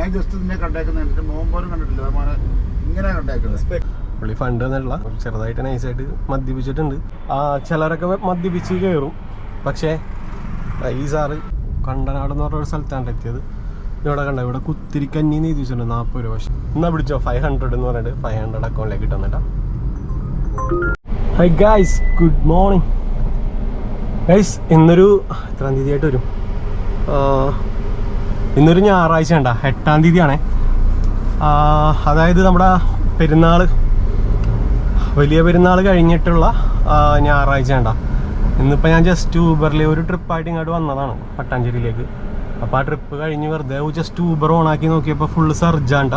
ഞാൻ ജസ്റ്റ് നിന്നെ കണ്ടേക്കുന്ന മോൻ പോലും കണ്ടിട്ടില്ല, ഇങ്ങനെ കണ്ടേക്കുന്നത്. പുള്ളി ഫണ്ട് എന്നുള്ള ചെറുതായിട്ട് നൈസായിട്ട് മദ്യപിച്ചിട്ടുണ്ട്. ചിലരൊക്കെ മദ്യപിച്ച് കയറും. പക്ഷേ ഈ സാറ് കണ്ടനാട് എന്ന് പറഞ്ഞൊരു സ്ഥലത്താണ് എത്തിയത്. ഇവിടെ കണ്ട ഇവിടെ കുത്തിരിക്കഞ്ഞി നീതി വെച്ചിട്ടുണ്ട് 40 രൂപ. പക്ഷേ എന്നാ പിടിച്ചോ 500 എന്ന് പറഞ്ഞിട്ട് 500 അക്കൗണ്ടിലേക്ക് കിട്ടുന്നുണ്ടാ. Hi guys, good morning guys. ഇന്നൊരു എത്രാം തീയതി ആയിട്ട് വരും? ഇന്നൊരു ഞായറാഴ്ച ഉണ്ടാ, 8-ാം തീയതിയാണേ. അതായത് നമ്മുടെ പെരുന്നാൾ, വലിയ പെരുന്നാൾ കഴിഞ്ഞിട്ടുള്ള ഞായറാഴ്ച ഉണ്ടാ. ഇന്നിപ്പോൾ ഞാൻ ജസ്റ്റ് ഊബറിൽ ഒരു ട്രിപ്പായിട്ട് ഇങ്ങോട്ട് വന്നതാണ് മട്ടാഞ്ചേരിയിലേക്ക്. അപ്പോൾ ആ ട്രിപ്പ് കഴിഞ്ഞ് വെറുതെ ജസ്റ്റ് ഊബർ ഓണാക്കി നോക്കിയപ്പോൾ ഫുള്ള് സർജാണ്ട.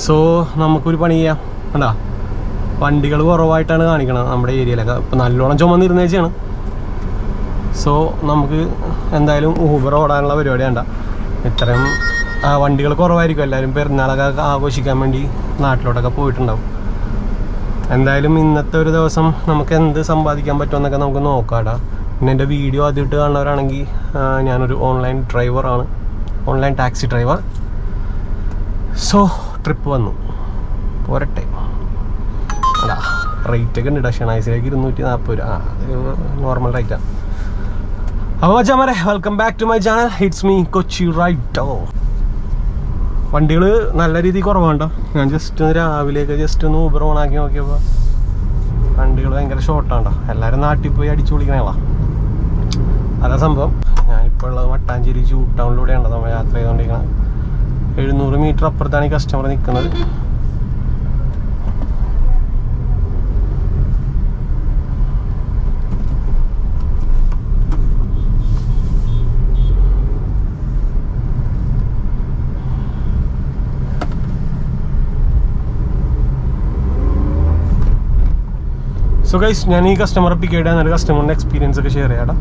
സോ നമുക്കൊരു പണി ചെയ്യാം. എന്താ വണ്ടികൾ കുറവായിട്ടാണ് കാണിക്കണത് നമ്മുടെ ഏരിയയിലൊക്കെ. ഇപ്പോൾ നല്ലോണം ചുമന്നിരുന്നേച്ചാണ്. സോ നമുക്ക് എന്തായാലും ഊബർ ഓടാനുള്ള പരിപാടി വേണ്ട. ഇത്രയും വണ്ടികൾ കുറവായിരിക്കും. എല്ലാവരും പെരുന്നാളൊക്കെ ആഘോഷിക്കാൻ വേണ്ടി നാട്ടിലോട്ടൊക്കെ പോയിട്ടുണ്ടാവും. എന്തായാലും ഇന്നത്തെ ഒരു ദിവസം നമുക്ക് എന്ത് സമ്പാദിക്കാൻ പറ്റുമെന്നൊക്കെ നമുക്ക് നോക്കാടാ. പിന്നെ എൻ്റെ വീഡിയോ ആദ്യമായിട്ട് കാണുന്നവരാണെങ്കിൽ ഞാനൊരു ഓൺലൈൻ ഡ്രൈവറാണ്, online taxi driver. So trip വന്നു പോരട്ടെ. അല്ല റേറ്റൊക്കെ ഉണ്ട്. ഷണൈസിലേക്ക് 240 രൂപ, നോർമൽ റേറ്റാണ്. അപ്പോൾ മച്ചാമാരെ, welcome back to my channel. It's me Kochi rider. വണ്ടികൾ നല്ല രീതിയിൽ കുറവാണ്ടോ. ഞാൻ ജസ്റ്റ് രാവിലെയൊക്കെ ജസ്റ്റ് ഒന്ന് ഊബർ ഓണാക്കി നോക്കിയപ്പോൾ വണ്ടികൾ ഭയങ്കര ഷോർട്ടാണ്ടോ. എല്ലാവരും നാട്ടിൽ പോയി അടിച്ചു പൊളിക്കണേളാ. അതാ സംഭവം. ഞാനിപ്പോൾ ഉള്ളത് മട്ടാഞ്ചേരി ജൂ ടൗണിലൂടെയാണ് നമ്മൾ യാത്ര ചെയ്തുകൊണ്ടിരിക്കുന്നത്. 700 മീറ്റർ അപ്പുറത്താണ് ഈ കസ്റ്റമർ നിൽക്കുന്നത്. സോ ഗൈസ്, ഞാൻ ഈ കസ്റ്റമറെ പിക്ക് ചെയ്താൽ എന്നൊരു കസ്റ്റമറിൻ്റെ എക്സ്പീരിയൻസ് ഒക്കെ ഷെയർ ചെയ്യാം.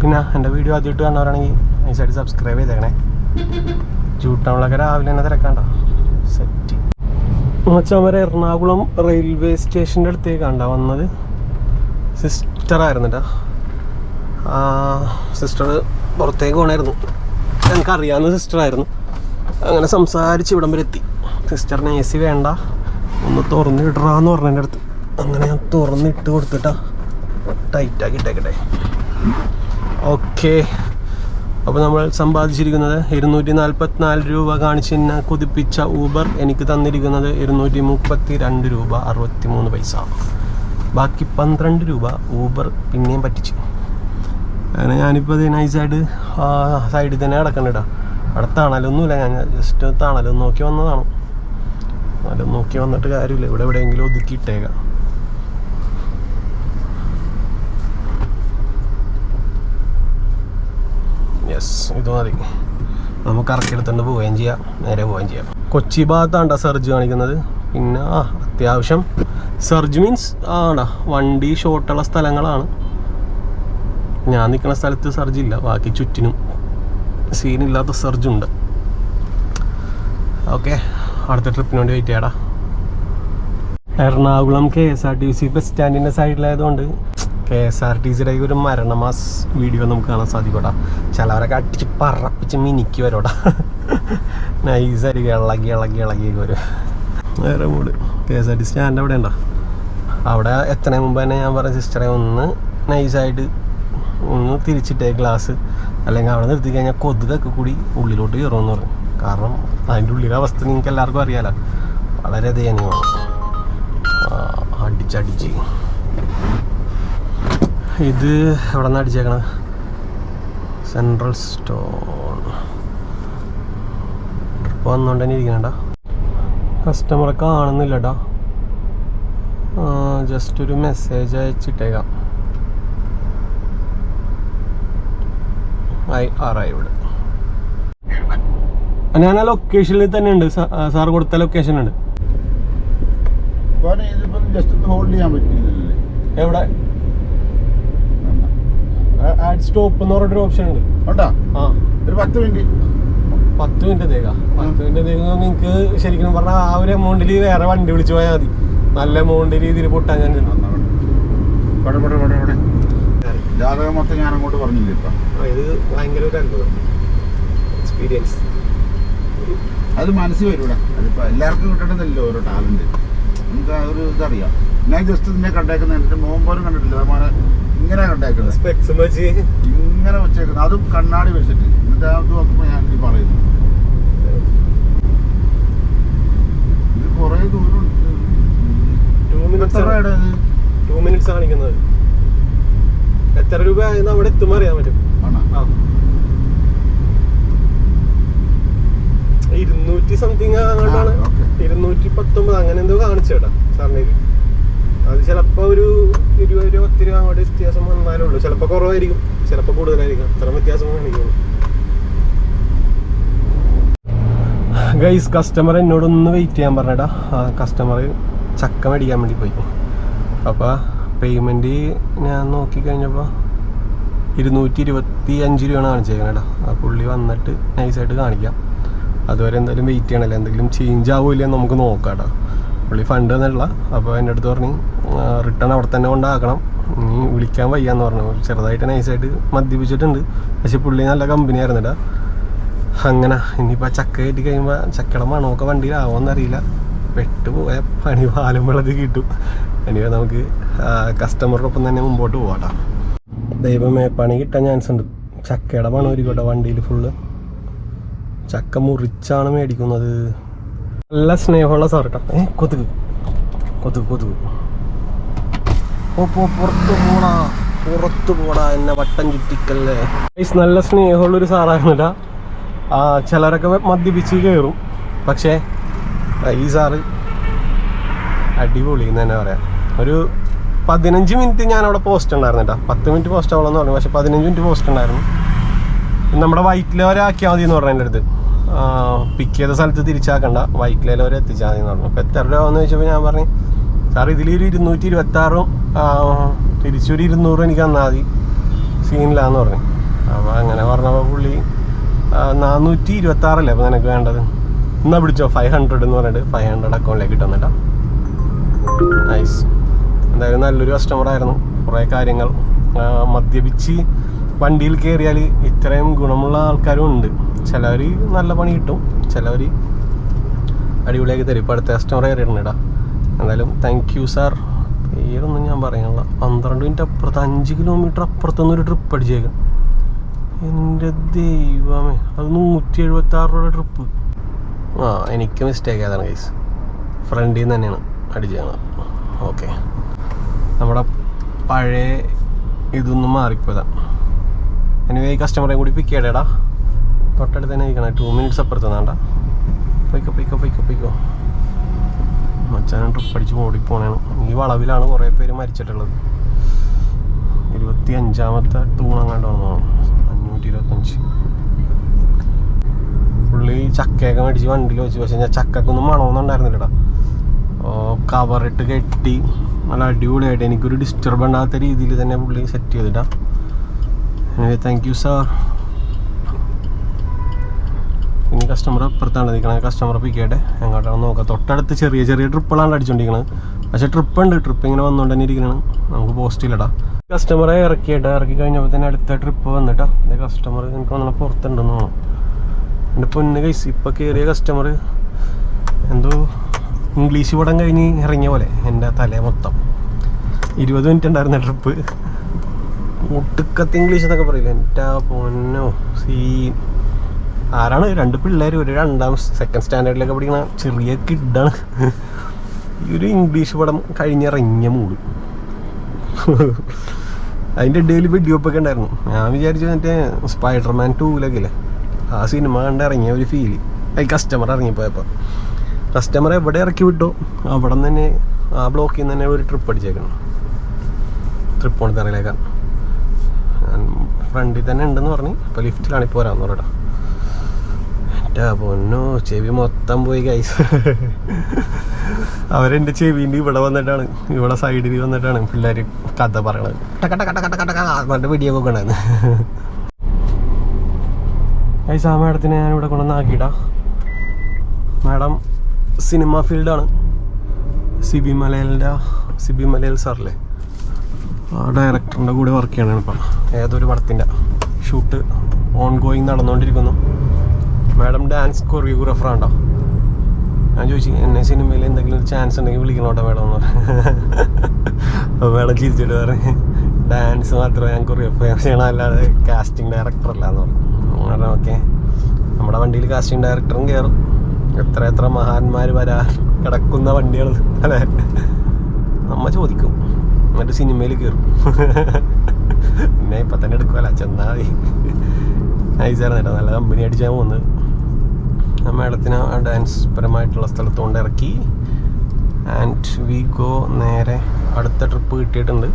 പിന്നെ എൻ്റെ വീഡിയോ ആദ്യമായിട്ട് കാണുന്നവരാണെങ്കിൽ നൈസായിട്ട് സബ്സ്ക്രൈബ് ചെയ്തേക്കണേ. ജൂ ടൗണിലൊക്കെ രാവിലെ തന്നെ തിരക്കാണ്ടോ. സെറ്റ് മച്ചാമരെ എറണാകുളം റെയിൽവേ സ്റ്റേഷൻ്റെ അടുത്തേക്കാണ്ടോ വന്നത്. സിസ്റ്ററായിരുന്നു കേട്ടോ. സിസ്റ്റർ പുറത്തേക്ക് പോകണമായിരുന്നു. എനിക്കറിയാവുന്ന സിസ്റ്ററായിരുന്നു. അങ്ങനെ സംസാരിച്ച് ഇവിടം വരെ എത്തി. സിസ്റ്ററിന് AC വേണ്ട, ഒന്ന് തുറന്നിടാന്ന് പറഞ്ഞു എൻ്റെ അടുത്ത്. അങ്ങനെ ഞാൻ തുറന്നിട്ട് കൊടുത്തിട്ടാ ടൈറ്റാക്കി ഇട്ടേക്കട്ടെ. ഓക്കെ, അപ്പോൾ നമ്മൾ സമ്പാദിച്ചിരിക്കുന്നത് 244 രൂപ കാണിച്ച് എന്നെ കൊതിപ്പിച്ച ഊബർ എനിക്ക് തന്നിരിക്കുന്നത് 232 രൂപ 63 പൈസ. ബാക്കി 12 രൂപ ഊബർ പിന്നെയും പറ്റിച്ചു. അങ്ങനെ ഞാനിപ്പോൾ ഇത് നൈസായിട്ട് സൈഡിൽ തന്നെ കിടക്കണ്ടേട്ടാ. അവിടെ തണലൊന്നുമില്ല. ഞാൻ ജസ്റ്റ് തണലൊന്നും നോക്കി വന്നതാണ്. തണലും നോക്കി വന്നിട്ട് കാര്യമില്ല. ഇവിടെ എവിടെയെങ്കിലും ഒതുക്കിയിട്ടേക്കാം. യെസ്, ഇത് മതി. നമുക്ക് ഇറക്കിയെടുത്തുകൊണ്ട് പോവുകയും ചെയ്യാം, നേരെ പോവുകയും ചെയ്യാം. കൊച്ചി ഭാഗത്താണ്ടാ സർജ് കാണിക്കുന്നത്. പിന്നെ അത്യാവശ്യം സർജ് മീൻസ് വണ്ടി ഷോർട്ടുള്ള സ്ഥലങ്ങളാണ്. ഞാൻ നിൽക്കുന്ന സ്ഥലത്ത് സർജ് ഇല്ല. ബാക്കി ചുറ്റിനും സീനില്ലാത്ത സർജുണ്ട്. ഓക്കെ, അടുത്ത ട്രിപ്പിന് വേണ്ടി വെയിറ്റ് ചെയ്യാടാ. എറണാകുളം KSRTC ബസ് സ്റ്റാൻഡിൻ്റെ സൈഡിലായതുകൊണ്ട് KSRTCയുടെ ഒരു മരണമാസ് വീഡിയോ നമുക്ക് കാണാൻ സാധിക്കൂടാ. ചിലവരൊക്കെ അടിച്ച് പറപ്പിച്ച് മിനിക്ക് വരോടാ. നൈസായിരിക്കും, ഇളകി വരും. വേറെ മൂട്. KSRTC സ്റ്റാൻഡ് അവിടെ ഉണ്ടോ? അവിടെ എത്തണേ മുമ്പ് തന്നെ ഞാൻ പറഞ്ഞ സിസ്റ്ററെ ഒന്ന് നൈസായിട്ട് ഒന്ന് തിരിച്ചിട്ടേ ഗ്ലാസ്, അല്ലെങ്കിൽ അവിടെ നിർത്തി കഴിഞ്ഞാൽ കൊതുകൊക്കെ കൂടി ഉള്ളിലോട്ട് കയറുമെന്ന് പറഞ്ഞു. കാരണം അതിൻ്റെ ഉള്ളിലെ അവസ്ഥ നിങ്ങൾക്ക് എല്ലാവർക്കും അറിയാലോ, വളരെ ദയനീയമാണ്. അടിച്ചടിച്ച് ഇത് എവിടെ നിന്ന് അടിച്ചേക്കണത്? Central stone. ട്രിപ്പ് വന്നുകൊണ്ട് തന്നെ ഇരിക്കണേട്ടാ. കസ്റ്റമറെ കാണുന്നില്ലട്ടാ. ജസ്റ്റ് ഒരു മെസ്സേജ് അയച്ചിട്ടേക്കാം. ഇവിടെ ഞാൻ ആ ലൊക്കേഷനിൽ തന്നെ ഉണ്ട്. സാർ കൊടുത്ത ലൊക്കേഷൻ ഉണ്ട്. എവിടെ ആഡ് സ്റ്റോപ്പ് എന്ന് പറഞ്ഞൊരു ഓപ്ഷൻ ഉണ്ട്. ഒരു 10 മിനിറ്റത്തേക്കാ. 10 മിനിറ്റത്തേക്ക് നിങ്ങൾക്ക് ശരിക്കും പറഞ്ഞാൽ ആ ഒരു എമൗണ്ടിൽ വേറെ വണ്ടി വിളിച്ചു പോയാൽ മതി. നല്ല എമൗണ്ട് രീതിയിൽ പൊട്ടാൻ ഞാൻ ജാതകം മൊത്തം ഞാൻ അങ്ങോട്ട് പറഞ്ഞില്ല. ഇത് ഭയങ്കര ഒരു അത്ഭുതം. എക്സ്പീരിയൻസ്. അത് മനസ്സിൽ വരൂടാ. അതിപ്പോൾ എല്ലാവർക്കും കിട്ടണമെന്നില്ല ഓരോ ടാലൻറ്റ്. നമുക്ക് ആ ഒരു ഇതറിയാം. ഞാൻ ജസ്റ്റ് നിന്നെ കണ്ടേക്കുന്നത് എൻ്റെ മോൻ പോലും കണ്ടിട്ടില്ല. മോനെ ഇങ്ങനെ കണ്ടേക്കുന്നത്, സ്പെക്സും വെച്ച് ഇങ്ങനെ വെച്ചേക്കുന്നത്, അതും കണ്ണാടി വെച്ചിട്ട്. എന്നിട്ട് അത് നോക്കുമ്പോൾ ഞാൻ ഈ പറയുന്നു ഇത് കുറേ ദൂരം. 2 minutes കാണിക്കുന്നത്. എത്ര രൂപ ആയെന്ന് അവിടെ എത്തുമ്പോൾ അറിയാൻ പറ്റും. 200 സംതിങ് അങ്ങോട്ടാണ്, 219 അങ്ങനെ എന്തോ കാണിച്ചേട്ടാ സാറിന്. അത് ചിലപ്പോ ഒരു 20 രൂപ 10 രൂപ അങ്ങോട്ട് വ്യത്യാസം വന്നാലേ ഉള്ളൂ. ചിലപ്പോ കുറവായിരിക്കും, ചിലപ്പോ കൂടുതലായിരിക്കും. അത്ര വ്യത്യാസം കാണിക്കുന്നു. ഗൈസ്, കസ്റ്റമർ എന്നോടൊന്ന് വെയിറ്റ് ചെയ്യാൻ പറഞ്ഞേട്ടാ. കസ്റ്റമർ ചക്ക മേടിക്കാൻ വേണ്ടി പോയി. അപ്പോൾ പേയ്മെൻറ്റ് ഞാൻ നോക്കിക്കഴിഞ്ഞപ്പോൾ 225 രൂപയാണ് കാണിച്ചേക്കണേടാ. ആ പുള്ളി വന്നിട്ട് നൈസായിട്ട് കാണിക്കാം. അതുവരെ എന്തായാലും വെയിറ്റ് ചെയ്യണമല്ലോ, എന്തെങ്കിലും ചേഞ്ച് ആവില്ല നമുക്ക് നോക്കാം. പുള്ളി ഫണ്ട് തന്നില്ല. അപ്പോൾ എൻ്റെ അടുത്ത് പറഞ്ഞ് റിട്ടേൺ അവിടെ തന്നെ കൊണ്ടാക്കണം, നീ വിളിക്കാൻ വയ്യാന്ന് പറഞ്ഞു. ചെറുതായിട്ട് നൈസായിട്ട് മദ്യപിച്ചിട്ടുണ്ട്, പക്ഷെ പുള്ളി നല്ല കമ്പനി ആയിരുന്നില്ല. അങ്ങനെ ഇനിയിപ്പോൾ ചക്ക കയറ്റി കഴിയുമ്പോൾ ചക്കയുടെ മണമൊക്കെ വണ്ടിയിലാവുമെന്നറിയില്ല. പെട്ടുപോയ പണി പാലും വെള്ളത്തിൽ കിട്ടും. ഇനിയോ നമുക്ക് കസ്റ്റമറുടെ ഒപ്പം തന്നെ മുമ്പോട്ട് പോകാം. ദൈവമേ, പണി കിട്ടാൻ ചാൻസ് ഉണ്ട്. ചക്കയുടെ മണം ഒരുക്കോട്ടെ വണ്ടിയിൽ ഫുള്ള്. ചക്ക മുറിച്ചാണ് മേടിക്കുന്നത്. നല്ല സ്നേഹമുള്ള സാർ കേട്ടോ. കൊതുക് കൊതുക് കൊതുക് പുറത്തു പോടാ എന്നെ വട്ടം ചുറ്റിക്കല്ലേ. നല്ല സ്നേഹമുള്ളൊരു സാറായിരുന്നില്ല. ചിലരൊക്കെ മദ്യപിച്ച് കയറും, പക്ഷേ ഈ സാറ് അടിപൊളി എന്ന് തന്നെ പറയാം. ഒരു 15 മിനിറ്റ് ഞാനവിടെ പോസ്റ്റ് ഉണ്ടായിരുന്നു കേട്ടോ. 10 മിനിറ്റ് പോസ്റ്റ് ആവണമെന്ന് പറഞ്ഞു, പക്ഷെ 15 മിനിറ്റ് പോസ്റ്റ് ഉണ്ടായിരുന്നു. നമ്മുടെ വൈറ്റില വരെ ആക്കിയാൽ മതി എന്ന് പറഞ്ഞു. എൻ്റെ അടുത്ത് പിക്ക് ചെയ്ത സ്ഥലത്ത് തിരിച്ചാക്കണ്ട, വൈറ്റില വരെ എത്തിച്ചാൽ മതി എന്ന് പറഞ്ഞു. അപ്പോൾ എത്ര രൂപ എന്ന് ചോദിച്ചപ്പോൾ ഞാൻ പറഞ്ഞു, സാർ ഇതിലൊരു 226 തിരിച്ചൊരു 200 എനിക്ക് തന്നാൽ മതി, സീനില്ലാന്ന് പറഞ്ഞു. അപ്പോൾ അങ്ങനെ പറഞ്ഞപ്പോൾ പുള്ളി 426 അപ്പോൾ നിനക്ക് വേണ്ടത്, എന്നാ പിടിച്ചോ 500 എന്ന് പറഞ്ഞിട്ട് 500 അക്കൗണ്ടിലേക്ക് ഇട്ടുന്നിട്ടാ. നൈസ്. എന്തായാലും നല്ലൊരു കസ്റ്റമറായിരുന്നു. കുറേ കാര്യങ്ങൾ മദ്യപിച്ച് വണ്ടിയിൽ കയറിയാൽ ഇത്രയും ഗുണമുള്ള ആൾക്കാരും ഉണ്ട്. ചിലവർ നല്ല പണി കിട്ടും, ചിലവർ അടിപൊളിയാക്കി തരും. ഇപ്പോൾ അടുത്ത കസ്റ്റമർ കയറിയിട്ടുണ്ടാ. എന്തായാലും താങ്ക് യു സാർ. പേരൊന്നും ഞാൻ പറയാനുള്ള. 12 മിനിറ്റ് അപ്പുറത്ത് 5 കിലോമീറ്റർ അപ്പുറത്തുനിന്നൊരു ട്രിപ്പ് അടിച്ചേക്കാം. എൻ്റെ ദൈവമേ, അത് 176 രൂപയുടെ ട്രിപ്പ്. എനിക്ക് മിസ്റ്റേക്ക് ആയതാണ് ഗൈസ്. ഫ്രണ്ടിൽ നിന്ന് തന്നെയാണ് അടിച്ചത്. ഓക്കെ, നമ്മുടെ പഴയ ഇതൊന്നും മാറിപ്പോയതാണ്. എനിവേ ഈ കസ്റ്റമറെ കൂടി പിക്ക് ചെയ്യടാ. തൊട്ടടുത്ത് തന്നെ ഇരിക്കണം. 2 മിനിറ്റ്സ് അപ്പുറത്ത് നിന്നാണ്ടാ. പൊയ്ക്കോ. മച്ചാനും ട്രിപ്പ് അടിച്ച് ഓടിപ്പോണേണ്. ഈ വളവിലാണ് കുറേ പേര് മരിച്ചിട്ടുള്ളത്. 25ാമത്തെ തൂണങ്ങാണ്ടാണെന്ന് തോന്നുന്നു. 525. പുള്ളി ചക്കയൊക്കെ മേടിച്ച് വണ്ടിയിൽ വെച്ച്, പക്ഷെ ഞാൻ ചക്കൊന്നും മണമൊന്നും ഉണ്ടായിരുന്നില്ലടാ. കവറിട്ട് കെട്ടി നല്ല അടിപൊളിയായിട്ട് എനിക്കൊരു ഡിസ്റ്റർബ് ഉണ്ടാകാത്ത രീതിയിൽ തന്നെ പുള്ളി സെറ്റ് ചെയ്തിട്ടാ. Thank you sir. ഇനി കസ്റ്റമർ അപ്പുറത്താണ് നിൽക്കണത്. കസ്റ്റമർ പിക്ക് ചെയ്യട്ടെ, എങ്ങോട്ടാണ് നോക്കാം. തൊട്ടടുത്ത് ചെറിയ ട്രിപ്പുകളാണ് അടിച്ചുകൊണ്ടിരിക്കുന്നത്, പക്ഷേ ട്രിപ്പ് ഇങ്ങനെ വന്നുകൊണ്ട് തന്നെ ഇരിക്കണം. നമുക്ക് പോസ്റ്റിലിടാം. കസ്റ്റമറെ ഇറക്കി കഴിഞ്ഞപ്പോൾ തന്നെ അടുത്ത ട്രിപ്പ് വന്നിട്ടാ. അതേ കസ്റ്റമർ എനിക്ക് വന്നാൽ പുറത്തുണ്ടെന്ന് തോന്നുന്നു. എൻ്റെ പൊന്ന് കൈസ്, ഇപ്പം കയറിയ കസ്റ്റമർ എന്തോ ഇംഗ്ലീഷ് പടം കഴിഞ്ഞ് ഇറങ്ങിയ പോലെ എൻ്റെ തലേ മൊത്തം. 20 മിനിറ്റ് ഉണ്ടായിരുന്ന ട്രിപ്പ്. ഒട്ടുക്കത്ത് ഇംഗ്ലീഷ് എന്നൊക്കെ പറയില്ല. എൻ്റെ പൊന്നോ സീൻ. ആരാണ്? 2 പിള്ളേർ, ഒരു 2nd സ്റ്റാൻഡേർഡിലൊക്കെ പഠിക്കണ ചെറിയ കിഡാണ്. ഈ ഒരു ഇംഗ്ലീഷ് പടം കഴിഞ്ഞിറങ്ങിയ മൂഡ്. അതിൻ്റെ ഇടയിൽ വെടിവെപ്പൊക്കെ ഉണ്ടായിരുന്നു. ഞാൻ വിചാരിച്ചു മറ്റേ സ്പൈഡർമാൻ 2 ഇല്ലേ, ആ സിനിമ കണ്ട് ഇറങ്ങിയ ഒരു ഫീല്. ഈ കസ്റ്റമർ ഇറങ്ങിപ്പോയപ്പോൾ കസ്റ്റമർ എവിടെ ഇറക്കി വിട്ടോ അവിടെ നിന്ന് തന്നെ, ആ ബ്ലോക്കിൽ നിന്ന് തന്നെ ഒരു ട്രിപ്പ് അടിച്ചേക്കണം. തൃപ്പൂണിത്തറയിലേക്കാണ്. ഫ്രണ്ടിൽ തന്നെ ഉണ്ടെന്ന് പറഞ്ഞ് ഇപ്പോൾ ലിഫ്റ്റിലാണ് ഇപ്പോൾ വരാമെന്ന് പറയട്ടോ. എൻ്റെ പൊന്നോ, ചെവി മൊത്തം പോയി ഗൈസ്. അവരെൻ്റെ ചെവിൻ്റെ ഇവിടെ വന്നിട്ടാണ്, ഇവിടെ സൈഡിൽ വന്നിട്ടാണ് പിള്ളേർ കഥ പറയണത്. നല്ല വീഡിയോ ഒക്കെ ഉണ്ടായിരുന്നു ഗൈസ്. ആ മാഡത്തിനെ ഞാനിവിടെ കൊണ്ടുവന്നാക്കിയിട്ടാ. മാഡം സിനിമ ഫീൽഡാണ്. സിബി മലയിൽ സാറില്ലേ, ആ ഡയറക്ടറിൻ്റെ കൂടെ വർക്ക് ചെയ്യണതാണ് ഇപ്പം. ഏതൊരു പടത്തിൻ്റെ ഷൂട്ട് ഓൺ ഗോയിങ് നടന്നുകൊണ്ടിരിക്കുന്നു. മാഡം ഡാൻസ് കൊറിയോഗ്രാഫർ ആണോ? ഞാൻ ചോദിച്ചു എന്നെ സിനിമയിൽ എന്തെങ്കിലും ഒരു ചാൻസ് ഉണ്ടെങ്കിൽ വിളിക്കണോട്ടോ മാഡം എന്ന് പറഞ്ഞു. അപ്പോൾ മാഡം ചിരിച്ചിട്ട് പറഞ്ഞു ഡാൻസ് മാത്രമേ ഞാൻ കൊറിയോഗ്രാഫർ ചെയ്യണം, അല്ലാതെ കാസ്റ്റിംഗ് ഡയറക്ടർ അല്ല എന്ന് പറഞ്ഞു. ഓക്കെ, നമ്മുടെ വണ്ടിയിൽ കാസ്റ്റിംഗ് ഡയറക്ടറും കയറും. എത്ര മഹാന്മാർ വരാൻ കിടക്കുന്ന വണ്ടികൾ അല്ലേ, നമ്മ ചോദിക്കും, എന്നിട്ട് സിനിമയിൽ കയറും. പിന്നെ ഇപ്പം തന്നെ എടുക്കുമല്ല, ചെന്നാൽ മതി. നൈസായിരുന്നു കേട്ടോ, നല്ല കമ്പനി അടിച്ചാൽ പോകുന്നത്. മാഡത്തിന് ഡാൻസ് പരമായിട്ടുള്ള സ്ഥലത്തുകൊണ്ട് ഇറക്കി. ആൻഡ് വി ഗോ നേരെ അടുത്ത ട്രിപ്പ് കിട്ടിയിട്ടുണ്ട്.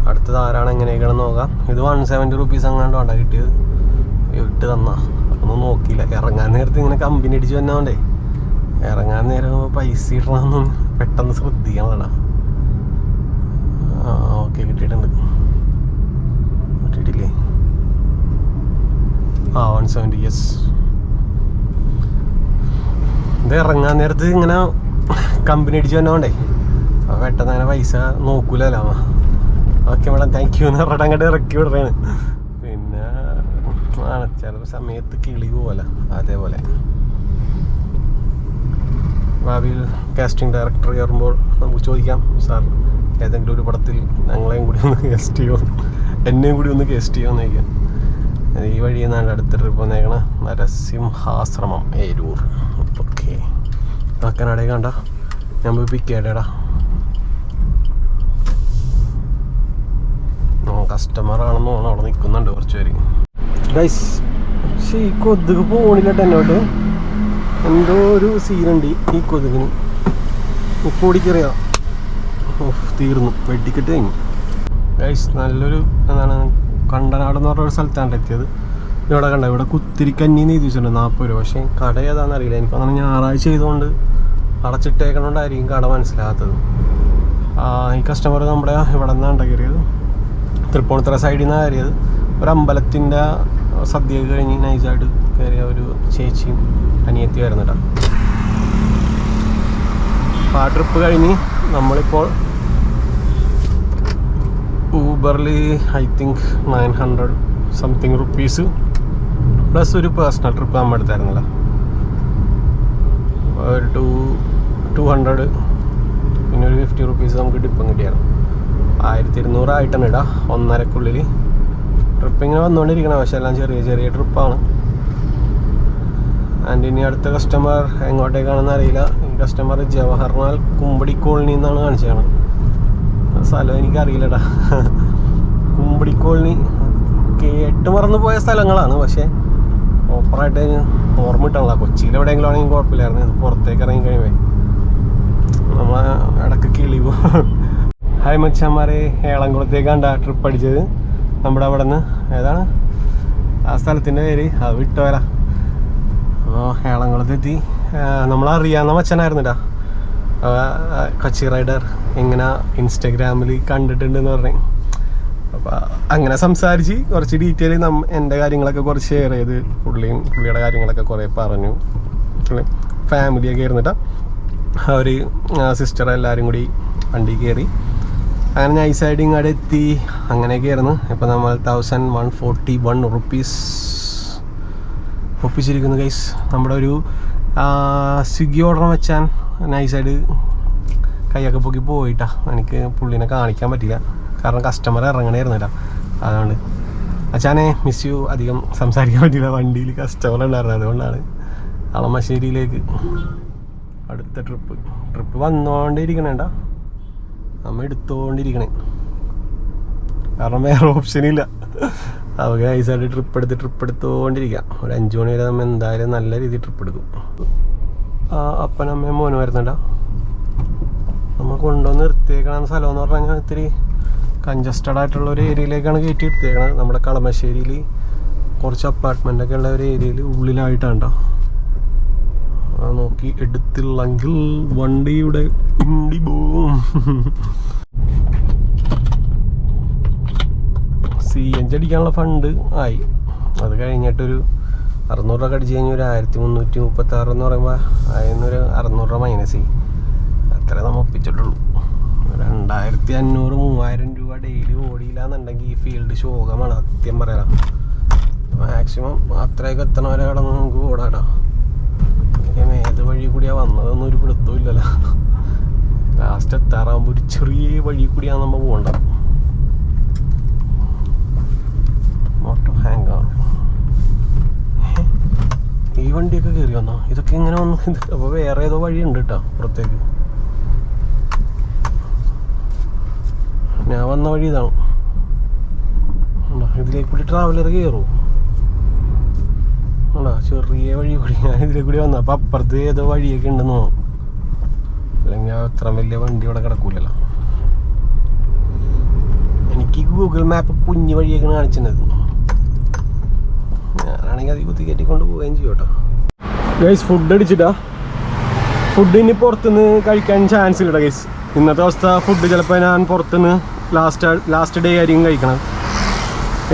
അടുത്തത് ആരാണ് എങ്ങനെയൊക്കെയാണെന്ന് നോക്കാം. ഇത് 170 rupees അങ്ങാണ്ട് വേണ്ട കിട്ടിയത്, ഇട്ട് തന്നാ ഒന്നും നോക്കിയില്ല. ഇറങ്ങാൻ നേരത്ത് ഇങ്ങനെ കമ്പനി അടിച്ച് വന്നോണ്ടേ ഇറങ്ങാൻ നേരം പൈസ ഇടണമെന്നും പെട്ടെന്ന് ശ്രദ്ധിക്കണം. ഓക്കെ, കിട്ടിയിട്ടുണ്ട്. കിട്ടിയിട്ടില്ലേ? 170. യെസ്. ഇത് ഇറങ്ങാൻ നേരത്ത് ഇങ്ങനെ കമ്പനി അടിച്ച് വന്നോണ്ടേ അപ്പോൾ പെട്ടെന്ന് അങ്ങനെ പൈസ നോക്കൂലല്ലോ. ഓക്കെ മാഡം, താങ്ക് യു എന്ന് പറഞ്ഞിട്ട് അങ്ങോട്ട് ഇറക്കി വിടുകയാണ്. പിന്നെ ചില സമയത്ത് കിളി പോവല്ല, അതേപോലെ ഭാവിയിൽ കാസ്റ്റിംഗ് ഡയറക്ടർ കയറുമ്പോൾ നമുക്ക് ചോദിക്കാം, സാർ ഏതെങ്കിലും ഒരു പടത്തിൽ ഞങ്ങളെയും കൂടി ഒന്ന് കാസ്റ്റ് ചെയ്യുമോ, എന്നെയും കൂടി ഒന്ന് കാസ്റ്റ് ചെയ്യുമോ എന്ന് ചോദിക്കാം. ഈ വഴിയിൽ നിന്നാണ് അടുത്ത ട്രിപ്പ് വന്നേക്കണ നരസിംഹാശ്രമം ഏരൂർ. ഓക്കെ, കാക്കനാടേ കണ്ട ഞാൻ പോയി പിക്ക് ചെയ്യട്ടേടാ. കസ്റ്റമറാണെന്ന് തോന്നുന്നു, അവിടെ നിൽക്കുന്നുണ്ട് കുറച്ച് പേര്. ഗൈസ്, പക്ഷേ ഈ കൊതുക് പോണില്ല എന്നോട്ട്. എന്തോ ഒരു സീനുണ്ട് ഈ കൊതുകിന്. ഉപ്പ് ഓടിക്കറിയാം. തീർന്നു, വെടിക്കെട്ട് കഴിഞ്ഞു. ഗൈസ്, നല്ലൊരു എന്താണ് കണ്ടനാട് എന്ന് പറഞ്ഞൊരു സ്ഥലത്താണ് എത്തിയത്. ഇവിടെ കണ്ട, ഇവിടെ കുത്തിരിക്കഞ്ഞി എഴുതി വെച്ചിട്ടുണ്ട് 40 രൂപ. പക്ഷേ കട ഏതാണെന്ന് അറിയില്ല. എനിക്ക് അങ്ങനെ ഞായറാഴ്ച ചെയ്തുകൊണ്ട് അടച്ചിട്ടേക്കണോണ്ടായിരിക്കും കട മനസ്സിലാകാത്തത്. ഈ കസ്റ്റമർ നമ്മുടെ ഇവിടെ നിന്നാണ് കയറിയത്, തൃപ്പൂണിത്തുറ സൈഡിൽ നിന്നാണ് കയറിയത്. ഒരു അമ്പലത്തിൻ്റെ സദ്യ കഴിഞ്ഞ് നൈസായിട്ട് കയറിയ ഒരു ചേച്ചിയും അനിയത്തിയായിരുന്നു കേട്ടോ. അപ്പോൾ ആ ട്രിപ്പ് കഴിഞ്ഞ് നമ്മളിപ്പോൾ ഊബറിൽ I think 900 something rupees plus ഒരു പേഴ്സണൽ ട്രിപ്പ് നമ്മൾ എടുത്തായിരുന്നല്ലോ, ഒരു 200 പിന്നെ ഒരു 50 റുപ്പീസ് നമുക്ക് ടിപ്പം കിട്ടിയായിരുന്നു. 1200 ആയിട്ടാണ് ഇടാം 1.5-ക്കുള്ളിൽ. ട്രിപ്പ് ഇങ്ങനെ വന്നുകൊണ്ടിരിക്കണം, പക്ഷെ എല്ലാം ചെറിയ ചെറിയ ട്രിപ്പാണ്. ആൻഡ് ഇനി അടുത്ത കസ്റ്റമർ എങ്ങോട്ടേക്കാണെന്ന് അറിയില്ല. ഈ കസ്റ്റമർ ജവഹർലാൽ കുമ്പടി കോളനി എന്നാണ് കാണിച്ചത്. സ്ഥലം എനിക്കറിയില്ലടാ. കുമ്പടി കോളനി കേട്ട് മറന്നു പോയ സ്ഥലങ്ങളാണ്, പക്ഷേ പ്രോപ്പറായിട്ട് ഓർമ്മ കിട്ടണല്ലോ. കൊച്ചിയിൽ എവിടെയെങ്കിലും ആണെങ്കിൽ കുഴപ്പമില്ലായിരുന്നു, ഇത് പുറത്തേക്ക് ഇറങ്ങി കഴിയുമ്പോൾ നമ്മൾ ഇടയ്ക്ക് കിളി പോകും. ഹായ് മച്ചാന്മാരെ, ഏളംകുളത്തേക്കാണ് ട്രിപ്പ് അടിച്ചത്. നമ്മുടെ അവിടെ നിന്ന് ഏതാണ് ആ സ്ഥലത്തിൻ്റെ പേര്, അത് വിട്ടുവരാ. അപ്പോൾ ഏളംകുളത്തെത്തി. നമ്മളറിയാവുന്ന മച്ചനായിരുന്നിട്ടാ, കച്ചി റൈഡർ ഇങ്ങനെ ഇൻസ്റ്റഗ്രാമിൽ കണ്ടിട്ടുണ്ടെന്ന് പറഞ്ഞു. അപ്പോൾ അങ്ങനെ സംസാരിച്ച് കുറച്ച് ഡീറ്റെയിൽ എൻ്റെ കാര്യങ്ങളൊക്കെ കുറച്ച് ഷെയർ ചെയ്ത് പുള്ളിയുടെ കാര്യങ്ങളൊക്കെ കുറേ പറഞ്ഞു. ഫാമിലിയൊക്കെ ആയിരുന്നിട്ടാ, അവർ സിസ്റ്റർ എല്ലാവരും കൂടി വണ്ടി കയറി അങ്ങനെ നൈസായിട്ട് ഇങ്ങോട്ട് എത്തി. അങ്ങനെയൊക്കെ ആയിരുന്നു. ഇപ്പോൾ നമ്മൾ 1141 റുപ്പീസ് ഒപ്പിച്ചിരിക്കുന്നു ഗൈസ്. നമ്മുടെ ഒരു സ്വിഗ്ഗി ഓർഡർ വെച്ചാൽ നൈസായിട്ട് കൈയൊക്കെ പൊക്കി പോയിട്ടാ. എനിക്ക് പുള്ളിനെ കാണിക്കാൻ പറ്റില്ല, കാരണം കസ്റ്റമർ ഇറങ്ങണമായിരുന്നില്ല. അതുകൊണ്ട് അച്ഛനെ മിസ് യു, അധികം സംസാരിക്കാൻ പറ്റില്ല, വണ്ടിയിൽ കസ്റ്റമർ ഉണ്ടായിരുന്നു. അതുകൊണ്ടാണ് അളമശ്ശേരിയിലേക്ക് അടുത്ത ട്രിപ്പ് വന്നുകൊണ്ടിരിക്കണേണ്ട, നമ്മൾ എടുത്തുകൊണ്ടിരിക്കണേ, കാരണം വേറെ ഓപ്ഷനില്ല. നമുക്ക് നൈസായിട്ട് ട്രിപ്പ് എടുത്തുകൊണ്ടിരിക്കാം. ഒരു 5 മണി വരെ നമ്മൾ എന്തായാലും നല്ല രീതിയിൽ ട്രിപ്പ് എടുക്കും. അപ്പനമ്മയും മോനും വരുന്നുണ്ടാ. നമ്മൾ കൊണ്ടുവന്ന് നിർത്തിയേക്കണ സ്ഥലം എന്ന് പറഞ്ഞു കഴിഞ്ഞാൽ ഇത്തിരി കൺജസ്റ്റഡ് ആയിട്ടുള്ള ഒരു ഏരിയയിലേക്കാണ് കയറ്റി എടുത്തേക്കണത്. നമ്മുടെ കളമശ്ശേരിയിൽ കുറച്ച് അപ്പാർട്ട്മെൻ്റൊക്കെ ഉള്ള ഒരു ഏരിയയിൽ ഉള്ളിലായിട്ടാണ് കേട്ടോ. നോക്കി എടുത്തില്ലെങ്കിൽ വണ്ടിയുടെ ഇണ്ടി പോവും. CNG അടിക്കാനുള്ള ഫണ്ട് ആയി. അത് കഴിഞ്ഞിട്ടൊരു 600 രൂപ അടിച്ച് കഴിഞ്ഞാൽ ഒരു 1336 എന്ന് പറയുമ്പോൾ അതിനൊരു 600 രൂപ മൈനസ് ചെയ്യും. അത്ര നമ്മൾ ഒപ്പിച്ചിട്ടുള്ളൂ. 2500-3000 രൂപ ഡെയിലി ഓടിയില്ല എന്നുണ്ടെങ്കിൽ ഈ ഫീൽഡ് ശോകമാണ്, സത്യം പറയാം. മാക്സിമം അത്രയൊക്കെ എത്തണവരെ കടന്ന് നമുക്ക് ഓടാടാ. ഏത് വഴി കൂടിയാ വന്നതൊന്നും ഒരു പിടുത്തവും ഇല്ലല്ലോ. ലാസ്റ്റ് എത്താറാകുമ്പോൾ ഒരു ചെറിയ വഴി കൂടിയാണ് നമ്മൾ പോകേണ്ടത്. ഓട്ടോ ഹാങ് ആണ്. ഈ വണ്ടിയൊക്കെ കയറി വന്നോ? ഇതൊക്കെ ഇങ്ങനെ വന്നു. അപ്പോൾ വേറെ ഏതോ വഴി ഉണ്ട് കേട്ടോ പുറത്തേക്ക്. ഞാൻ വന്ന വഴി ഇതാണ്. ഇതിലേക്ക് കൂടി ട്രാവലർ കയറുമോ? ചെറിയ വഴി കൂടി ഞാൻ ഇതിലേക്ക് കൂടി വന്നു. അപ്പം അപ്പുറത്ത് ഏതോ വഴിയൊക്കെ ഉണ്ടെന്ന് തോന്നുന്നു. അല്ലെങ്കിൽ അത്ര വലിയ വണ്ടി ഇവിടെ കിടക്കൂലല്ലോ. എനിക്ക് ഗൂഗിൾ മാപ്പ് കുഞ്ഞു വഴിയൊക്കെ കാണിച്ചിരുന്നത്. ഞാനാണെങ്കിൽ അത് കുത്തി കയറ്റിക്കൊണ്ട് പോവുകയും ചെയ്യും കേട്ടോ. Guys food അടിച്ചിട്ടാ. ഫുഡ് ഇനി പുറത്തുനിന്ന് കഴിക്കാൻ ചാൻസ് ഇല്ല ഗൈസ്. ഇന്നത്തെ അവസ്ഥ ഫുഡ് ചിലപ്പോൾ ഞാൻ പുറത്തുനിന്ന് ലാസ്റ്റ് ഡേ ആയിരിക്കും കഴിക്കണം.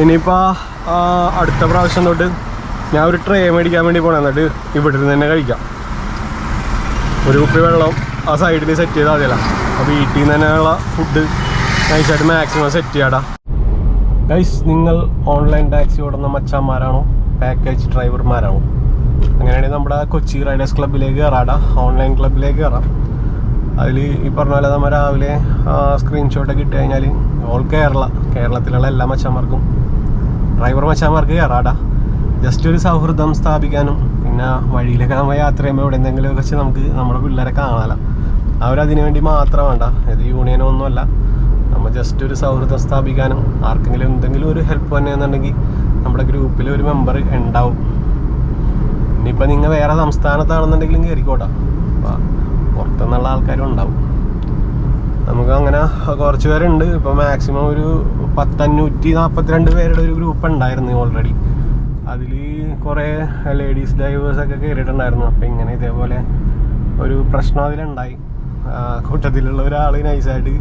ഇനിയിപ്പോൾ അടുത്ത പ്രാവശ്യം തൊട്ട് ഞാൻ ഒരു ട്രേ മേടിക്കാൻ വേണ്ടി പോകണം. എന്നിട്ട് ഇവിടെ നിന്ന് തന്നെ കഴിക്കാം. ഒരു കുപ്പി വെള്ളം ആ സൈഡിൽ സെറ്റ് ചെയ്താൽ മതിയല്ല. അപ്പോൾ വീട്ടിൽ നിന്ന് തന്നെയുള്ള ഫുഡ് നൈസായിട്ട് മാക്സിമം സെറ്റ് ചെയ്യാടാ. ഗൈസ്, നിങ്ങൾ ഓൺലൈൻ ടാക്സി ഓടുന്ന മച്ചാന്മാരാണോ പാക്കേജ് ഡ്രൈവർമാരാണോ? അങ്ങനെയാണെങ്കിൽ നമ്മുടെ കൊച്ചി റൈഡേഴ്സ് ക്ലബ്ബിലേക്ക് കയറാടാ. ഓൺലൈൻ ക്ലബ്ബിലേക്ക് കയറാം. അതിൽ ഈ പറഞ്ഞ പോലെ നമ്മൾ രാവിലെ സ്ക്രീൻഷോട്ടൊക്കെ ഇട്ട് കഴിഞ്ഞാൽ ഓൾ കേരളത്തിലുള്ള എല്ലാ മച്ചാന്മാർക്കും ഡ്രൈവർ മച്ചാന്മാർക്ക് കയറാടാ. ജസ്റ്റ് ഒരു സൗഹൃദം സ്ഥാപിക്കാനും പിന്നെ വഴിയിലൊക്കെ നമ്മൾ യാത്ര ചെയ്യുമ്പോൾ എവിടെ എന്തെങ്കിലും വെച്ച് നമുക്ക് നമ്മുടെ പിള്ളേരെ കാണാമല്ലോ. അവരതിനു വേണ്ടി മാത്രം വേണ്ട. ഇത് യൂണിയനോ ഒന്നുമല്ല. നമ്മൾ ജസ്റ്റ് ഒരു സൗഹൃദം സ്ഥാപിക്കാനും ആർക്കെങ്കിലും എന്തെങ്കിലും ഒരു ഹെൽപ്പ് തന്നെയെന്നുണ്ടെങ്കിൽ നമ്മുടെ ഗ്രൂപ്പിൽ ഒരു മെമ്പർ ഉണ്ടാവും. ഇനിയിപ്പോൾ നിങ്ങൾ വേറെ സംസ്ഥാനത്താണെന്നുണ്ടെങ്കിലും കയറിക്കോട്ടെ. അപ്പോൾ പുറത്തുനിന്നുള്ള ആൾക്കാരും ഉണ്ടാവും. നമുക്ക് അങ്ങനെ കുറച്ച് പേരുണ്ട്. ഇപ്പോൾ മാക്സിമം ഒരു 542 പേരുടെ ഒരു ഗ്രൂപ്പ് ഉണ്ടായിരുന്നു ഓൾറെഡി. അതിൽ കുറേ ലേഡീസ് ഡ്രൈവേഴ്സൊക്കെ കയറിയിട്ടുണ്ടായിരുന്നു. അപ്പോൾ ഇങ്ങനെ ഇതേപോലെ ഒരു പ്രശ്നം അതിലുണ്ടായി. കൂട്ടത്തിലുള്ള ഒരാൾ നൈസായിട്ട്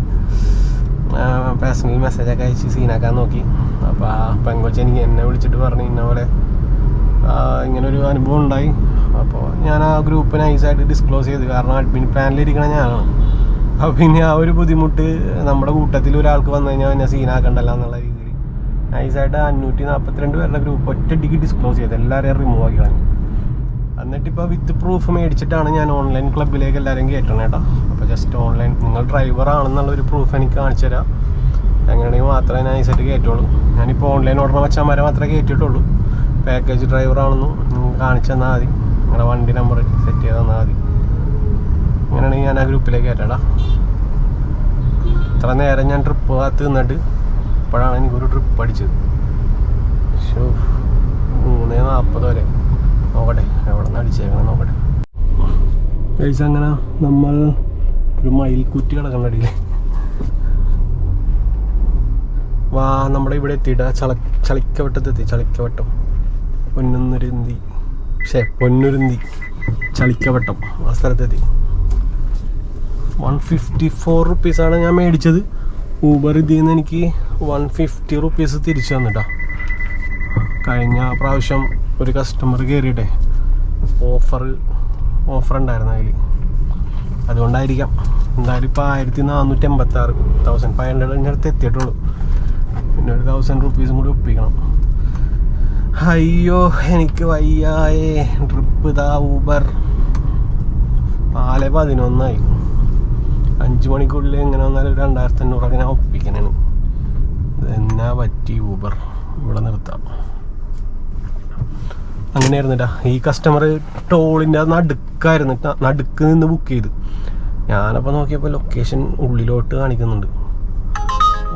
പേഴ്സണൽ മെസ്സേജൊക്കെ അയച്ച് സീനാക്കാൻ നോക്കി. അപ്പോൾ ആ പെങ്കൊച്ച് എന്നെ വിളിച്ചിട്ട് പറഞ്ഞു ഇന്നപോലെ ഇങ്ങനൊരു അനുഭവം ഉണ്ടായി. അപ്പോൾ ഞാൻ ആ ഗ്രൂപ്പ് നൈസായിട്ട് ഡിസ്ക്ലോസ് ചെയ്തു. കാരണം അഡ്മിൻ പാനലിരിക്കണ ഞാനാണ്. അപ്പോൾ പിന്നെ ആ ഒരു ബുദ്ധിമുട്ട് നമ്മുടെ കൂട്ടത്തിൽ ഒരാൾക്ക് വന്നു കഴിഞ്ഞാൽ എന്നെ സീനാക്കണ്ടല്ലോ എന്നുള്ള രീതിയിൽ നൈസായിട്ട് 542 പേരുടെ ഗ്രൂപ്പ് ഒറ്റയടിക്ക് ഡിസ്ക്ലോസ് ചെയ്ത് എല്ലാവരെയും റിമൂവ് ആക്കി കളഞ്ഞു. എന്നിട്ടിപ്പോൾ വിത്ത് പ്രൂഫ് മേടിച്ചിട്ടാണ് ഞാൻ ഓൺലൈൻ ക്ലബ്ബിലേക്ക് എല്ലാവരെയും കയറ്റണം കേട്ടോ. അപ്പോൾ ജസ്റ്റ് ഓൺലൈൻ നിങ്ങൾ ഡ്രൈവർ ആണെന്നുള്ളൊരു പ്രൂഫ് എനിക്ക് കാണിച്ചു തരാം. അങ്ങനെയാണെങ്കിൽ മാത്രമേ ഞാൻ നൈസായിട്ട് കയറ്റുള്ളൂ. ഞാനിപ്പോൾ ഓൺലൈൻ ഓർഡർ വെച്ചാൽ മാത്രമേ കയറ്റിയിട്ടുള്ളൂ. പാക്കേജ് ഡ്രൈവർ ആണെന്നും കാണിച്ചു തന്നാൽ മതി. നിങ്ങളുടെ വണ്ടി നമ്പർ സെറ്റ് ചെയ്ത് തന്നാൽ മതി. അങ്ങനെയാണെങ്കിൽ ഞാൻ ആ ഗ്രൂപ്പിലേക്ക് കയറ്റാടാ. ഇത്ര നേരം ഞാൻ ട്രിപ്പ് കാത്ത് നിന്നിട്ട് ഇപ്പോഴാണ് എനിക്കൊരു ട്രിപ്പ് അടിച്ചത്. 3:40 വരെ നോക്കട്ടെ എവിടെ നിന്ന് അടിച്ചേക്കണം നോക്കട്ടെ. കഴിച്ച അങ്ങനെ നമ്മൾ ഒരു മയിൽക്കുറ്റി കിടക്കണ്ടടിയില്ലേ. വാ നമ്മുടെ ഇവിടെ എത്തിയിട്ട ചളിക്കവട്ടത്തെത്തി. ചളിക്കവട്ടം പൊന്നുരുന്തി ചളിക്കവട്ടം ആ സ്ഥലത്തെത്തി. 154 റുപ്പീസാണ് ഞാൻ മേടിച്ചത്. ഊബർ ഇതിൽ നിന്ന് എനിക്ക് 150 റുപ്പീസ് തിരിച്ചു തന്നിട്ടാ. കഴിഞ്ഞ പ്രാവശ്യം ഒരു കസ്റ്റമർ കയറിയിട്ടെ ഓഫർ ഉണ്ടായിരുന്നു അതിൽ. അതുകൊണ്ടായിരിക്കാം. എന്തായാലും ഇപ്പോൾ 1486 1500 അടുത്ത് എത്തിയിട്ടുള്ളൂ. പിന്നെ ഒരു 1000 റുപ്പീസും കൂടി ഒപ്പിക്കണം. അയ്യോ എനിക്ക് വയ്യായേ. ട്രിപ്പ് ഇതാ ഊബർ 4:11 5 മണിക്കുള്ളിൽ എങ്ങനെ വന്നാലും 2500 ഞാൻ ഒപ്പിക്കണേണ്. എന്നാ പറ്റി ഊബർ ഇവിടെ നിർത്താം. അങ്ങനെയായിരുന്നിട്ടാ. ഈ കസ്റ്റമർ ടോളിൻ്റെ നടുക്കായിരുന്നു. നടുക്ക് നിന്ന് ബുക്ക് ചെയ്ത്. ഞാനപ്പോൾ നോക്കിയപ്പോൾ ലൊക്കേഷൻ ഉള്ളിലോട്ട് കാണിക്കുന്നുണ്ട്.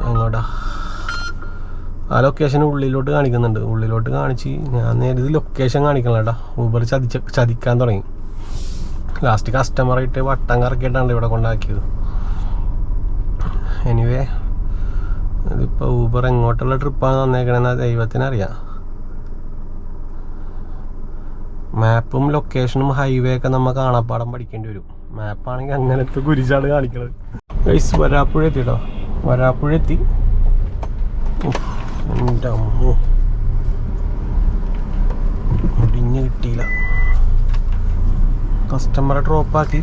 എങ്ങോട്ടാ? ആ ലൊക്കേഷൻ ഉള്ളിലോട്ട് കാണിക്കുന്നുണ്ട്. ഉള്ളിലോട്ട് കാണിച്ച് ഞാൻ നേരിത് ലൊക്കേഷൻ കാണിക്കണേട്ടാ. ഊബർ ചതിക്കാൻ തുടങ്ങി. ലാസ്റ്റ് കസ്റ്റമറായിട്ട് വട്ടം കറക്കിയിട്ടാണ് ഇവിടെ കൊണ്ടാക്കിയത്. എനിവേ ഇതിപ്പോൾ ഊബർ എങ്ങോട്ടുള്ള ട്രിപ്പാണ് തന്നേക്കണെന്ന് ദൈവത്തിനറിയാം. മാപ്പും ലൊക്കേഷനും ഹൈവേ ഒക്കെ നമ്മൾ കാണാപ്പാടം പഠിക്കേണ്ടി വരും. മാപ്പാണെങ്കിൽ അങ്ങനത്തെ കുരിശാണ് കാണിക്കുന്നത്. ഗൈസ് വരാപ്പുഴ എത്തിട്ടോ. വരാപ്പുഴ എത്തി. എൻ്റെ അമ്മോ ഒടിഞ്ഞ് കിട്ടിയില്ല. കസ്റ്റമറെ ഡ്രോപ്പാക്കി.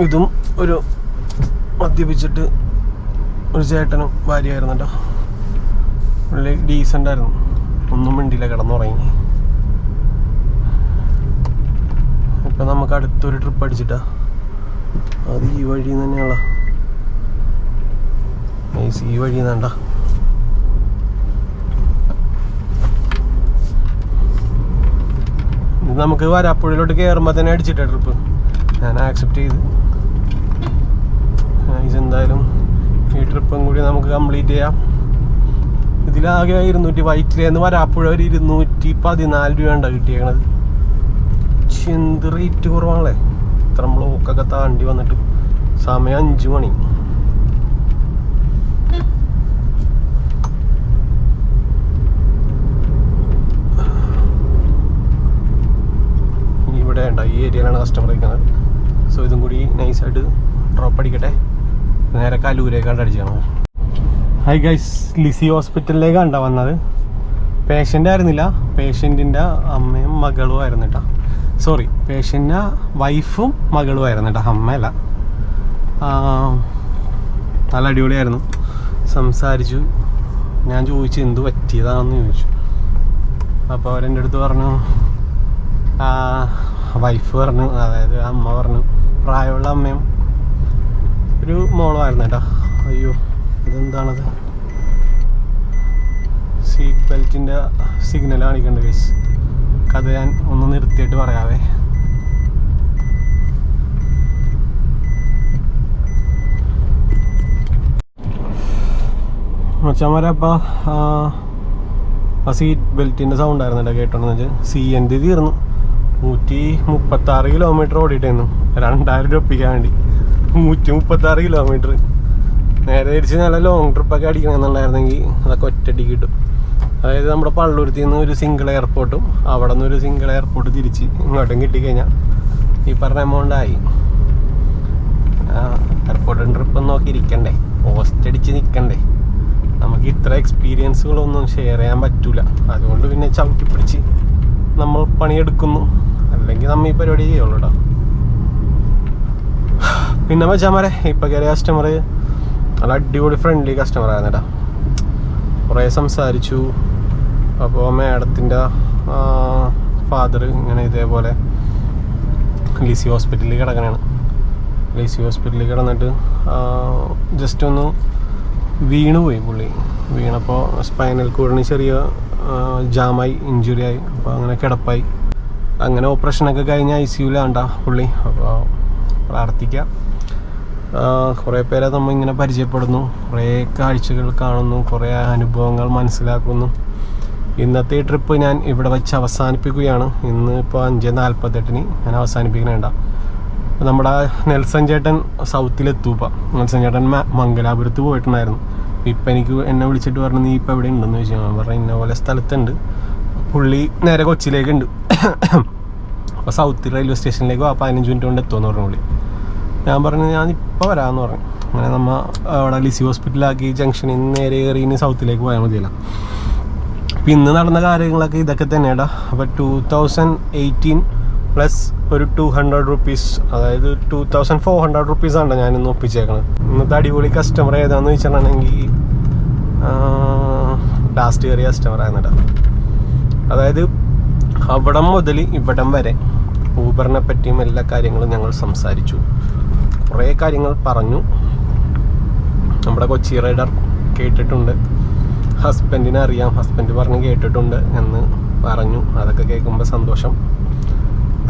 ഇതും ഒരു മദ്യപിച്ചിട്ട് ഒരു ചേട്ടനും ഭാര്യയായിരുന്നു കേട്ടോ. പുള്ളി ഡീസൻ്റ് ആയിരുന്നു. ഒന്നും മിണ്ടില്ല, കിടന്നുറങ്ങി. ഇപ്പം നമുക്ക് അടുത്തൊരു ട്രിപ്പ് അടിച്ചിട്ടാ, അത് ഈ വഴി തന്നെയാണല്ലോ. ഈ വഴി വേണ്ട, ഇത് നമുക്ക് വരാപ്പുഴയിലോട്ട് കയറുമ്പോൾ തന്നെ അടിച്ചിട്ടാ ട്രിപ്പ്. ഞാൻ ആക്സെപ്റ്റ് ചെയ്ത് എന്തായാലും ഈ ട്രിപ്പും കൂടി നമുക്ക് കംപ്ലീറ്റ് ചെയ്യാം. ഇതിലാകെ 200 വൈറ്റിലേന്ന് വരാപ്പുഴ ഒരു 214 രൂപ കിട്ടിയേക്കണത്. എന്ത് റേറ്റ് കുറവാണല്ലേ, ഇത്ര ബ്ലോക്കൊക്കെ താണ്ടി വന്നിട്ട്. സമയം 5 മണി. ഇവിടെ ഉണ്ടോ, ഈ ഏരിയയിലാണ് കസ്റ്റമർ ഇരിക്കുന്നത്. സോ ഇതും കൂടി നൈസായിട്ട് ഡ്രോപ്പ് അടിക്കട്ടെ, നേരെ കലൂരേക്കാണ്ട് അടിച്ചാണ്. ഹൈ ഗൈസ്, ലിസി ഹോസ്പിറ്റലിലേക്കാണ് കേട്ടോ വന്നത്. പേഷ്യൻ്റ് ആയിരുന്നില്ല, പേഷ്യൻറ്റിൻ്റെ അമ്മയും മകളും ആയിരുന്നു കേട്ടോ. സോറി, പേഷ്യൻ്റെ വൈഫും മകളും ആയിരുന്നു കേട്ടോ, അമ്മയല്ല. നല്ല അടിപൊളിയായിരുന്നു. സംസാരിച്ചു, ഞാൻ ചോദിച്ചു എന്ത് പറ്റിയതാണെന്ന് ചോദിച്ചു. അപ്പോൾ അവരെൻ്റെ അടുത്ത് പറഞ്ഞു, വൈഫ് പറഞ്ഞു, അതായത് അമ്മ പറഞ്ഞു, പ്രായമുള്ള അമ്മയും ഒരു മോളുമായിരുന്നു കേട്ടോ. അയ്യോ ഇതെന്താണത്, സീറ്റ് ബെൽറ്റിൻ്റെ സിഗ്നൽ കാണിക്കുന്നുണ്ട് ഗൈസ്. കഥ ഞാൻ ഒന്ന് നിർത്തിയിട്ട് പറയാവേ. മച്ചാമാരപ്പോൾ ആ സീറ്റ് ബെൽറ്റിൻ്റെ സൗണ്ട് ആയിരുന്നു കേട്ടോന്ന് വെച്ചാൽ. CNG തീർന്നു. 136 കിലോമീറ്റർ ഓടിയിട്ടായിരുന്നു, 2000 രൂപ ഒപ്പിക്കാൻ വേണ്ടി. 136 കിലോമീറ്റർ. നേരെ തിരിച്ച് നല്ല ലോങ് ട്രിപ്പൊക്കെ അടിക്കണമെന്നുണ്ടായിരുന്നെങ്കിൽ അതൊക്കെ ഒറ്റയടിക്ക് കിട്ടും. അതായത് നമ്മുടെ പള്ളൂരത്തിൽ നിന്ന് ഒരു സിംഗിൾ എയർപോർട്ടും അവിടെ നിന്ന് ഒരു സിംഗിൾ എയർപോർട്ട് തിരിച്ച് ഇങ്ങോട്ടും കിട്ടിക്കഴിഞ്ഞാൽ ഈ പറഞ്ഞ എമൗണ്ട് ആയി. എയർപോർട്ടും ട്രിപ്പൊന്നും നോക്കി ഇരിക്കണ്ടേ, പോസ്റ്റ് അടിച്ച് നിൽക്കണ്ടേ. നമുക്ക് ഇത്ര എക്സ്പീരിയൻസുകളൊന്നും ഷെയർ ചെയ്യാൻ പറ്റൂല. അതുകൊണ്ട് പിന്നെ ചവിട്ടി പിടിച്ച് നമ്മൾ പണിയെടുക്കുന്നു, അല്ലെങ്കിൽ നമ്മൾ ഈ പരിപാടി ചെയ്യുള്ളൂ കേട്ടോ. പിന്നെ മച്ചാമാരെ, ഇപ്പം കയറിയ കസ്റ്റമർ നല്ല അടിപൊളി ഫ്രണ്ട്ലി കസ്റ്റമർ ആയിരുന്നു കേട്ടോ. കുറേ സംസാരിച്ചു. അപ്പോൾ മാഡത്തിൻ്റെ ഫാദർ ഇങ്ങനെ ഇതേപോലെ ലിസി ഹോസ്പിറ്റലിൽ കിടക്കണതാണ്. ലിസി ഹോസ്പിറ്റലിൽ കിടന്നിട്ട് ജസ്റ്റ് ഒന്ന് വീണുപോയി. പുള്ളി വീണപ്പോൾ സ്പൈനൽ കോഡിന് ചെറിയ ജാമായി, ഇഞ്ചുറി ആയി. അപ്പോൾ അങ്ങനെ കിടപ്പായി. അങ്ങനെ ഓപ്പറേഷനൊക്കെ കഴിഞ്ഞ് ICUലാണ്ട പുള്ളി. അപ്പോൾ പ്രാർത്ഥിക്കാം. കുറേ പേരെ നമ്മൾ ഇങ്ങനെ പരിചയപ്പെടുന്നു, കുറേ കാഴ്ചകൾ കാണുന്നു, കുറേ അനുഭവങ്ങൾ മനസ്സിലാക്കുന്നു. ഇന്നത്തെ ഈ ട്രിപ്പ് ഞാൻ ഇവിടെ വെച്ച് അവസാനിപ്പിക്കുകയാണ്. ഇന്ന് ഇപ്പോൾ 5:48 ഞാൻ അവസാനിപ്പിക്കണേണ്ട. നമ്മുടെ നെൽസൺ ചേട്ടൻ സൗത്തിലെത്തൂപ്പം. നെൽസൺ ചേട്ടൻ മംഗലാപുരത്ത് പോയിട്ടുണ്ടായിരുന്നു. ഇപ്പം എന്നെ വിളിച്ചിട്ട് പറഞ്ഞു, നീ ഇപ്പം എവിടെ ഉണ്ടെന്ന് ചോദിച്ചു. ഞാൻ പറഞ്ഞു ഇന്ന പോലെ സ്ഥലത്തുണ്ട്. പുള്ളി നേരെ കൊച്ചിയിലേക്കുണ്ട്. അപ്പോൾ സൗത്ത് റെയിൽവേ സ്റ്റേഷനിലേക്ക് 15 മിനിറ്റ് കൊണ്ട് എത്തുമെന്ന് പറഞ്ഞു പുള്ളി. ഞാൻ പറഞ്ഞു ഞാൻ ഇപ്പോൾ വരാമെന്ന് പറഞ്ഞു. അങ്ങനെ നമ്മൾ അവിടെ ലിസി ഹോസ്പിറ്റലാക്കി ജംഗ്ഷനിൽ നിന്ന് നേരെ കയറി ഇനി സൗത്തിലേക്ക് പോയാൽ മതിയല്ല. അപ്പം ഇന്ന് നടന്ന കാര്യങ്ങളൊക്കെ ഇതൊക്കെ തന്നെയാടാ. അപ്പോൾ 2018 പ്ലസ് ഒരു 200 റുപ്പീസ്, അതായത് 2400 റുപ്പീസാണ് ഞാനിന്ന് ഒപ്പിച്ചേക്കണത്. ഇന്നത്തെ അടിപൊളി കസ്റ്റമർ ഏതാണെന്ന് വെച്ചിട്ടുണ്ടെങ്കിൽ ലാസ്റ്റ് കയറിയ കസ്റ്റമർ ആയിരുന്നിട്ടാ. അതായത് അവിടം മുതൽ ഇവിടം വരെ ഊബറിനെ പറ്റിയും എല്ലാ കാര്യങ്ങളും ഞങ്ങൾ സംസാരിച്ചു. കുറേ കാര്യങ്ങൾ പറഞ്ഞു. നമ്മുടെ കൊച്ചി റൈഡർ കേട്ടിട്ടുണ്ട്, ഹസ്ബൻഡിനെ അറിയാം, ഹസ്ബൻഡ് പറഞ്ഞ് കേട്ടിട്ടുണ്ട് എന്ന് പറഞ്ഞു. അതൊക്കെ കേൾക്കുമ്പോൾ സന്തോഷം.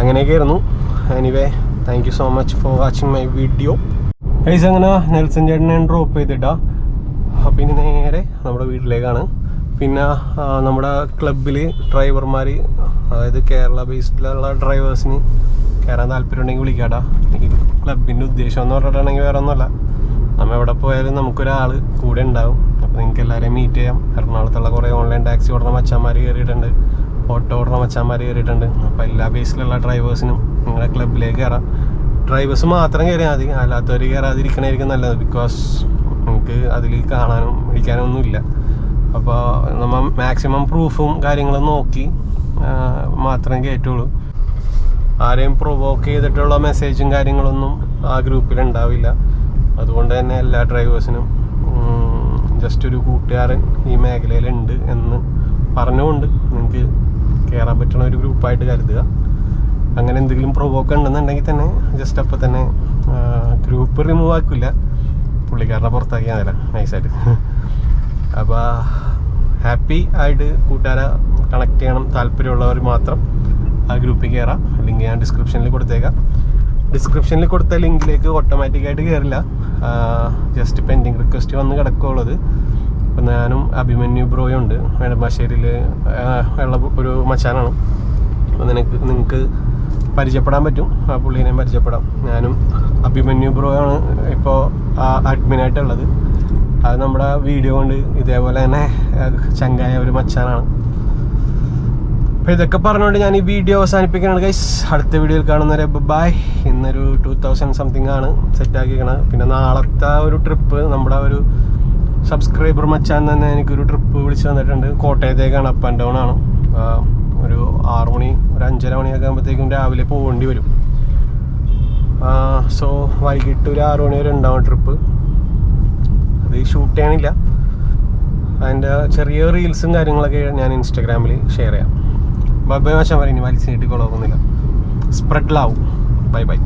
അങ്ങനെയൊക്കെയായിരുന്നു. Anyway, thank you so much for watching my video. Guys, അങ്ങനെ നെൽസൺ ചേട്ടനെ ഡ്രോപ്പ് ചെയ്തിട്ടാ. അപ്പം ഇനി നേരെ നമ്മുടെ വീട്ടിലേക്കാണ്. പിന്നെ നമ്മുടെ ക്ലബിൽ ഡ്രൈവർമാർ, അതായത് കേരള ബേസ്ഡിലുള്ള ഡ്രൈവേഴ്സിന് കയറാൻ താല്പര്യമുണ്ടെങ്കിൽ വിളിക്കാട്ടാ. എനിക്ക് ക്ലബിൻ്റെ ഉദ്ദേശം എന്ന് പറഞ്ഞിട്ടുണ്ടെങ്കിൽ വേറെ ഒന്നുമല്ല, നമ്മൾ എവിടെ പോയാലും നമുക്കൊരാൾ കൂടെ ഉണ്ടാവും. അപ്പോൾ നിങ്ങൾക്ക് എല്ലാവരെയും മീറ്റ് ചെയ്യാം. എറണാകുളത്തുള്ള കുറേ ഓൺലൈൻ ടാക്സി ഓടുന്ന മച്ചാന്മാർ കയറിയിട്ടുണ്ട്, ഓട്ടോ ഓടുന്ന മച്ചാന്മാർ കയറിയിട്ടുണ്ട്. അപ്പോൾ എല്ലാ ബേസിലുള്ള ഡ്രൈവേഴ്സിനും നിങ്ങളുടെ ക്ലബിലേക്ക് കയറാം. ഡ്രൈവേഴ്സ് മാത്രം കയറിയാൽ മതി, അല്ലാത്തവർ കയറാതിരിക്കണമായിരിക്കും നല്ലത്. ബിക്കോസ് നമുക്ക് അതിൽ കാണാനും പിടിക്കാനും ഒന്നുമില്ല. അപ്പോൾ നമ്മൾ മാക്സിമം പ്രൂഫും കാര്യങ്ങളും നോക്കി മാത്രമേ കയറ്റുള്ളൂ. ആരെയും പ്രൊവോക്ക് ചെയ്തിട്ടുള്ള മെസ്സേജും കാര്യങ്ങളൊന്നും ആ ഗ്രൂപ്പിൽ ഉണ്ടാവില്ല. അതുകൊണ്ട് തന്നെ എല്ലാ ഡ്രൈവേഴ്സിനും ജസ്റ്റ് ഒരു കൂട്ടുകാരൻ ഈ മേഖലയിലുണ്ട് എന്ന് പറഞ്ഞുകൊണ്ട് നിങ്ങൾക്ക് കയറാൻ പറ്റുന്ന ഒരു ഗ്രൂപ്പായിട്ട് കരുതുക. അങ്ങനെ എന്തെങ്കിലും പ്രൊവോക്ക് ഉണ്ടെന്നുണ്ടെങ്കിൽ തന്നെ ജസ്റ്റ് അപ്പം തന്നെ ഗ്രൂപ്പ് റിമൂവ് ആക്കില്ല, പുള്ളിക്കാരനെ പുറത്താക്കിയാൽ മതി നൈസായിട്ട്. അപ്പോൾ ഹാപ്പി ആയിട്ട് കൂട്ടുകാരെ കണക്ട് ചെയ്യണം താല്പര്യമുള്ളവർ മാത്രം ആ ഗ്രൂപ്പിൽ കയറാം. ലിങ്ക് ഞാൻ ഡിസ്ക്രിപ്ഷനിൽ കൊടുത്തേക്കാം. ഡിസ്ക്രിപ്ഷനിൽ കൊടുത്ത ലിങ്കിലേക്ക് ഓട്ടോമാറ്റിക്കായിട്ട് കയറില്ല, ജസ്റ്റ് പെൻഡിങ് റിക്വസ്റ്റ് വന്ന് കിടക്കുള്ളത്. അപ്പം ഞാനും അഭിമന്യു ബ്രോയും ഉണ്ട് നെടുമ്പാശ്ശേരിയിൽ ഉള്ള ഒരു മച്ചാനാണ്. അപ്പം നിങ്ങൾക്ക് പരിചയപ്പെടാൻ പറ്റും, ആ പുള്ളീനെയും പരിചയപ്പെടാം. ഞാനും അഭിമന്യു ബ്രോയാണ് ഇപ്പോൾ അഡ്മിനായിട്ടുള്ളത്. അത് നമ്മുടെ വീഡിയോ കൊണ്ട് ഇതേപോലെ തന്നെ ചങ്കായ ഒരു മച്ചാനാണ്. അപ്പോൾ ഇതൊക്കെ പറഞ്ഞുകൊണ്ട് ഞാൻ ഈ വീഡിയോ അവസാനിപ്പിക്കുകയാണ് ഗൈസ്. അടുത്ത വീഡിയോയിൽ കാണുന്നവരെ ബൈ. ഇന്നൊരു 2000 സംതിങ് ആണ് സെറ്റാക്കിക്കണത്. പിന്നെ നാളത്തെ ഒരു ട്രിപ്പ് നമ്മുടെ ഒരു സബ്സ്ക്രൈബർ മച്ചാൻ തന്നെ എനിക്കൊരു ട്രിപ്പ് വിളിച്ച് തന്നിട്ടുണ്ട്. കോട്ടയത്തേക്കാണ്, അപ്പ് ആൻഡ് ഡൗൺ ആണ്. ഒരു 6 മണി ഒരു 5:30 മണിയൊക്കെ ആകുമ്പോഴത്തേക്കും രാവിലെ പോകേണ്ടി വരും. സോ വൈകിട്ട് ഒരു 6 മണി വരെ ഉണ്ടാവും ട്രിപ്പ്. അത് ഷൂട്ട് ചെയ്യണില്ല, അതിൻ്റെ ചെറിയ റീൽസും കാര്യങ്ങളൊക്കെ ഞാൻ ഇൻസ്റ്റാഗ്രാമിൽ ഷെയർ ചെയ്യാം. ബൈ ബൈ മച്ചാൻ പറയും, ഇനി വലിച്ചു നീട്ടിക്കൊള്ളാവുന്നില്ല. Spread love. Bye by.